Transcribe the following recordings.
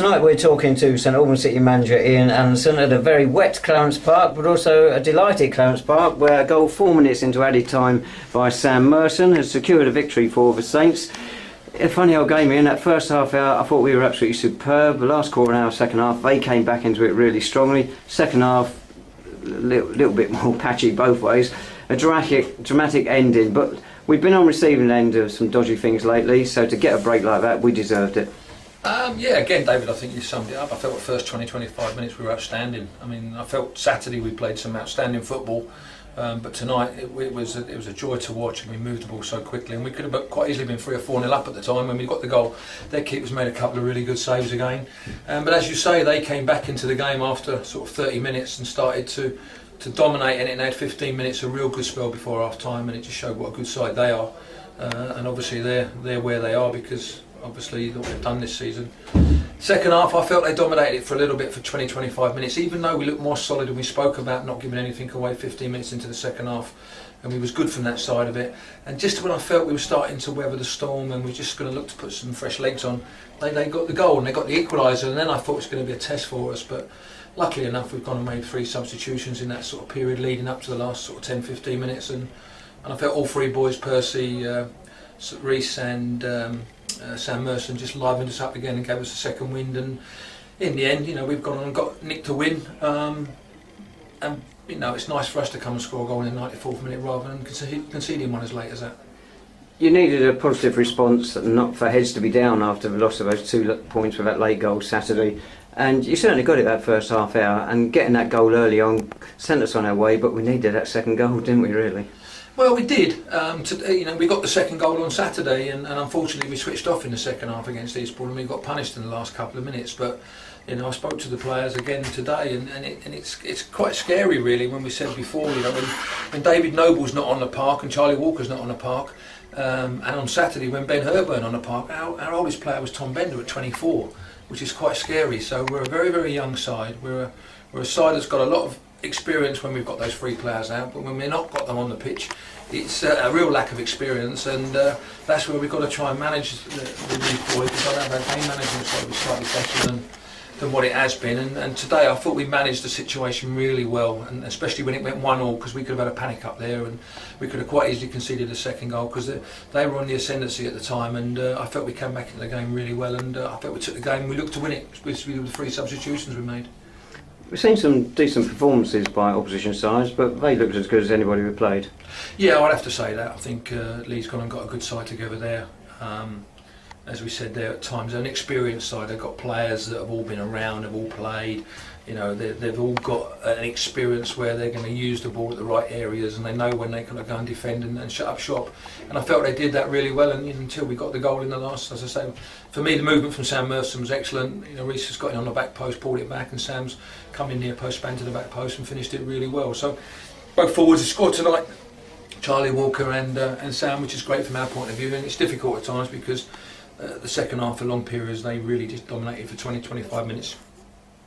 Tonight we're talking to St Albans City manager Ian Allinson at a very wet Clarence Park, but also a delighted Clarence Park, where a goal 4 minutes into added time by Sam Merson has secured a victory for the Saints. A funny old game, Ian. That first half hour I thought we were absolutely superb. The last quarter hour, second half, they came back into it really strongly. Second half, a little bit more patchy both ways. A dramatic ending, but we've been on receiving end of some dodgy things lately, so to get a break like that, we deserved it. Yeah, again, David, I think you summed it up. I felt the first 20-25 minutes we were outstanding. I mean, I felt Saturday we played some outstanding football, but tonight it was a joy to watch, and we moved the ball so quickly, and we could have quite easily been 3 or 4-0 up at the time when we got the goal. Their keepers made a couple of really good saves again, but as you say, they came back into the game after sort of 30 minutes and started to dominate, and they had 15 minutes a real good spell before half time, and it just showed what a good side they are, and obviously they're where they are because obviously what they've done this season. Second half, I felt they dominated it for a little bit for 20-25 minutes, even though we looked more solid and we spoke about not giving anything away 15 minutes into the second half, and we was good from that side of it. And just when I felt we were starting to weather the storm and we were just going to look to put some fresh legs on, they got the goal and they got the equaliser, and then I thought it was going to be a test for us, but luckily enough we've gone and made 3 substitutions in that sort of period leading up to the last sort of 10-15 minutes, and I felt all 3 boys, Percy, Reece and Sam Merson, just livened us up again and gave us a second wind, and in the end, you know, we've gone on and got Nick to win, and you know, it's nice for us to come and score a goal in the 94th minute rather than conceding one as late as that. You needed a positive response, not for heads to be down after the loss of those 2 points with that late goal Saturday, and you certainly got it that first half hour, and getting that goal early on sent us on our way, but we needed that second goal, didn't we, really? Well, we did. You know, we got the second goal on Saturday, and unfortunately we switched off in the second half against Eastbourne, and we got punished in the last couple of minutes. But you know, I spoke to the players again today, and it's quite scary, really, when we said before, you know, when David Noble's not on the park and Charlie Walker's not on the park, and on Saturday when Ben Herburn on the park, our oldest player was Tom Bender at 24, which is quite scary. So we're a very, very young side. We're a side that's got a lot of experience when we've got those 3 players out, but when we've not got them on the pitch, it's a real lack of experience, and that's where we've got to try and manage these boys, because I know our game management side was slightly better than what it has been, and today I thought we managed the situation really well, and especially when it went 1-1, because we could have had a panic up there and we could have quite easily conceded a second goal, because they were on the ascendancy at the time, and I felt we came back into the game really well, and I felt we took the game, we looked to win it with the 3 substitutions we made. We've seen some decent performances by opposition sides, but they looked as good as anybody we played. Yeah, I'd have to say that. I think Lee's gone and got a good side together there. As we said there, at times, an experienced side. They've got players that have all been around, have all played. You know, they've all got an experience where they're going to use the ball at the right areas, and they know when they're going to go and defend and shut up shop. And I felt they did that really well, and until we got the goal in the last, as I say, for me the movement from Sam Merson was excellent. You know, Reece has got in on the back post, pulled it back, and Sam's come in near post, span to the back post and finished it really well. So both forwards have scored tonight, Charlie Walker and Sam, which is great from our point of view, and it's difficult at times because the second half for long periods they really just dominated for 20-25 minutes.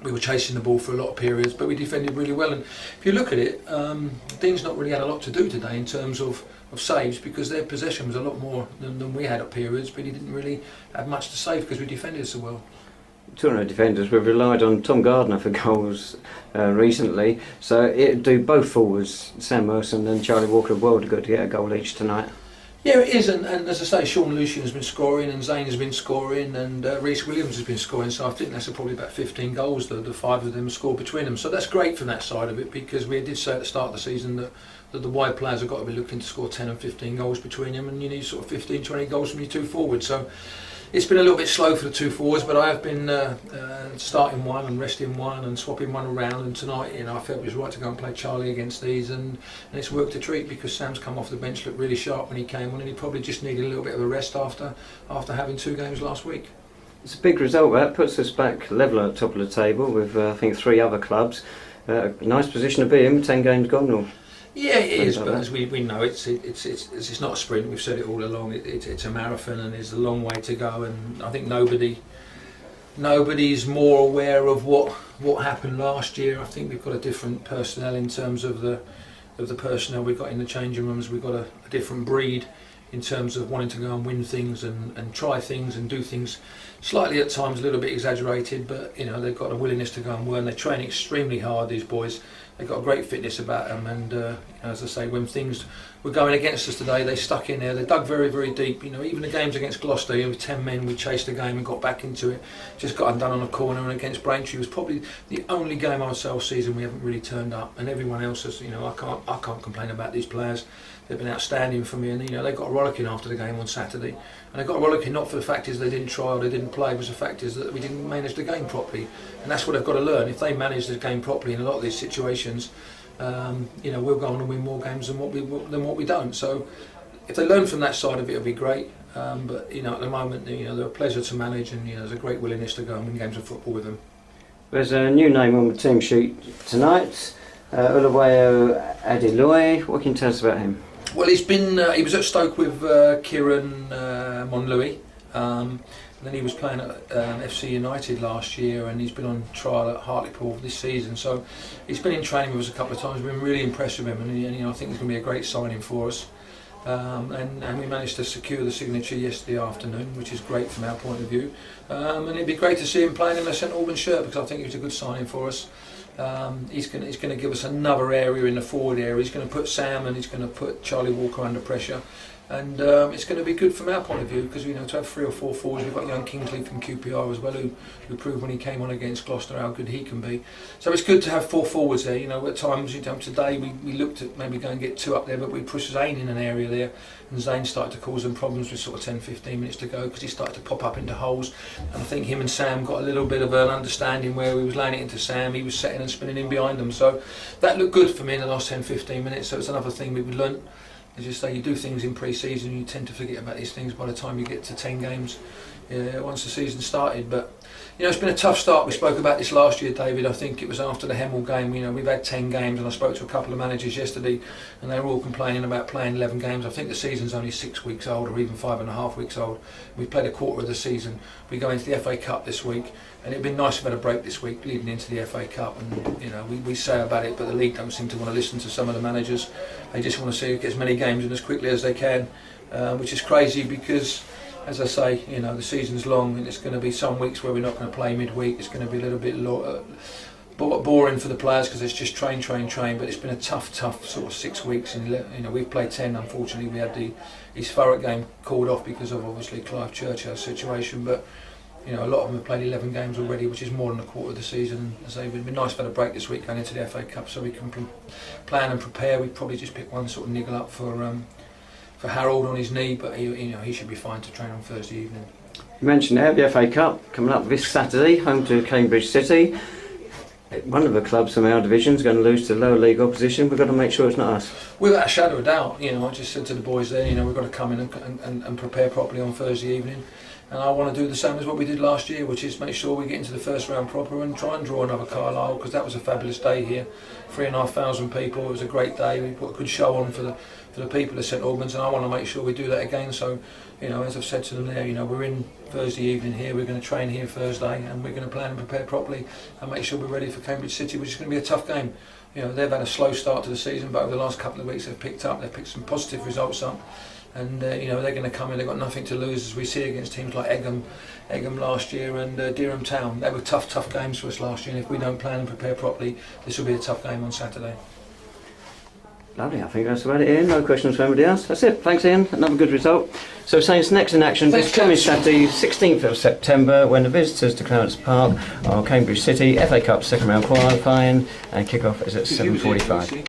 We were chasing the ball for a lot of periods, but we defended really well. And if you look at it, Dean's not really had a lot to do today in terms of saves, because their possession was a lot more than we had at periods, but he didn't really have much to save because we defended so well. Talking of defenders, we've relied on Tom Gardner for goals recently, so it'd do both forwards, Sam Merson and Charlie Walker, well to get a goal each tonight. Yeah, it is, and as I say, Sean Lucian has been scoring, and Zane has been scoring, and Reece Williams has been scoring, so I think that's probably about 15 goals the 5 of them scored between them. So that's great from that side of it, because we did say at the start of the season that the wide players have got to be looking to score 10 and 15 goals between them, and you need sort of 15-20 goals from your 2 forwards. So it's been a little bit slow for the 2 forwards, but I have been starting one and resting one and swapping one around, and tonight, you know, I felt it was right to go and play Charlie against these, and it's worked a treat, because Sam's come off the bench, looked really sharp when he came on, and he probably just needed a little bit of a rest after having 2 games last week. It's a big result. That puts us back level at the top of the table with I think 3 other clubs. A nice position to be in, 10 games gone. Or yeah, it is, but as we know, it's not a sprint. We've said it all along. It's a marathon, and there's a long way to go. And I think nobody's more aware of what happened last year. I think we've got a different personnel in terms of the personnel we've got in the changing rooms. We've got a different breed in terms of wanting to go and win things and try things and do things slightly at times a little bit exaggerated, but you know, they've got a willingness to go and learn. They train extremely hard, these boys. They've got a great fitness about them, and you know, as I say, when things were going against us today, they stuck in there. They dug very, very deep. You know, even the games against Gloucester, with 10 men, we chased the game and got back into it. Just got undone on a corner, and against Braintree was probably the only game I would say all season we haven't really turned up. And everyone else has, you know, I can't complain about these players. They've been outstanding for me, and you know, they got a rollicking after the game on Saturday, and they got a rollicking not for the fact is they didn't try or they didn't play, it was the fact is that we didn't manage the game properly, and that's what they've got to learn. If they manage the game properly in a lot of these situations, you know, we'll go on and win more games than what we don't. So if they learn from that side of it, it'll be great. But you know, at the moment, you know, they're a pleasure to manage, and you know, there's a great willingness to go and win games of football with them. There's a new name on the team sheet tonight, Oluwayo Adeloye. What can you tell us about him? Well, he was at Stoke with Kieran Monlouis, and then he was playing at FC United last year, and he's been on trial at Hartlepool this season. So he's been in training with us a couple of times. We've been really impressed with him, and you know, I think he's going to be a great signing for us. And we managed to secure the signature yesterday afternoon, which is great from our point of view. And it'd be great to see him playing in a St Albans shirt, because I think he was a good signing for us. He's going to give us another area in the forward area. He's going to put Sam and he's going to put Charlie Walker under pressure, and it's going to be good from our point of view, because you know, to have 3 or 4 forwards. We've got young Kingsley from QPR as well, who proved when he came on against Gloucester how good he can be. So it's good to have 4 forwards there. You know, at times, you know, today we looked at maybe going and get 2 up there, but we pushed Zane in an area there, and Zane started to cause them problems with sort of 10-15 minutes to go, because he started to pop up into holes, and I think him and Sam got a little bit of an understanding where we was laying it into Sam, he was setting and spinning in behind them. So that looked good for me in the last 10-15 minutes. So it's another thing we've learnt. As you say, you do things in pre-season, you tend to forget about these things by the time you get to 10 games once the season started. But you know, it's been a tough start. We spoke about this last year, David. I think it was after the Hemel game. You know, we've had 10 games, and I spoke to a couple of managers yesterday, and they were all complaining about playing 11 games. I think the season's only 6 weeks old, or even 5.5 weeks old. We've played a quarter of the season. We go into the FA Cup this week, and it'd been nice to have had a break this week leading into the FA Cup. And you know, we say about it, but the league don't seem to want to listen to some of the managers. They just want to see who gets as many games in as quickly as they can, which is crazy, because as I say, you know, the season's long, and it's going to be some weeks where we're not going to play midweek. It's going to be a little bit boring for the players, because it's just train. But it's been a tough sort of 6 weeks, and you know, we've played 10. Unfortunately, we had his Thurrock game called off because of obviously Clive Churchill's situation. But you know, a lot of them have played 11 games already, which is more than a quarter of the season. As I say, it'd be nice to have a break this week going into the FA Cup, so we can plan and prepare. We'd probably just pick one sort of niggle up for Harold on his knee, but he should be fine to train on Thursday evening. You mentioned the FA Cup coming up this Saturday, home to Cambridge City. One of the clubs from our division is going to lose to lower league opposition. We've got to make sure it's not us. Without a shadow of doubt. You know, I just said to the boys there, you know, we've got to come in and prepare properly on Thursday evening. And I want to do the same as what we did last year, which is make sure we get into the first round proper and try and draw another Carlisle, because that was a fabulous day here. 3,500 people. It was a great day. We put a good show on for the people of St Albans, and I want to make sure we do that again. So, you know, as I've said to them there, you know, we're in Thursday evening here. We're going to train here Thursday, and we're going to plan and prepare properly and make sure we're ready for Cambridge City, which is going to be a tough game. You know, they've had a slow start to the season, but over the last couple of weeks they've picked some positive results up. And you know, they're going to come in. They've got nothing to lose, as we see against teams like Egham last year, and Dereham Town. They were tough games for us last year, and if we don't plan and prepare properly, this will be a tough game on Saturday. Lovely, I think that's about it, Ian. No questions from anybody else. That's it. Thanks, Ian. Another good result. So Saints next in action this coming Saturday, 16th of September, when the visitors to Clarence Park are Cambridge City, FA Cup second round qualifying, and kick-off is at 7:45.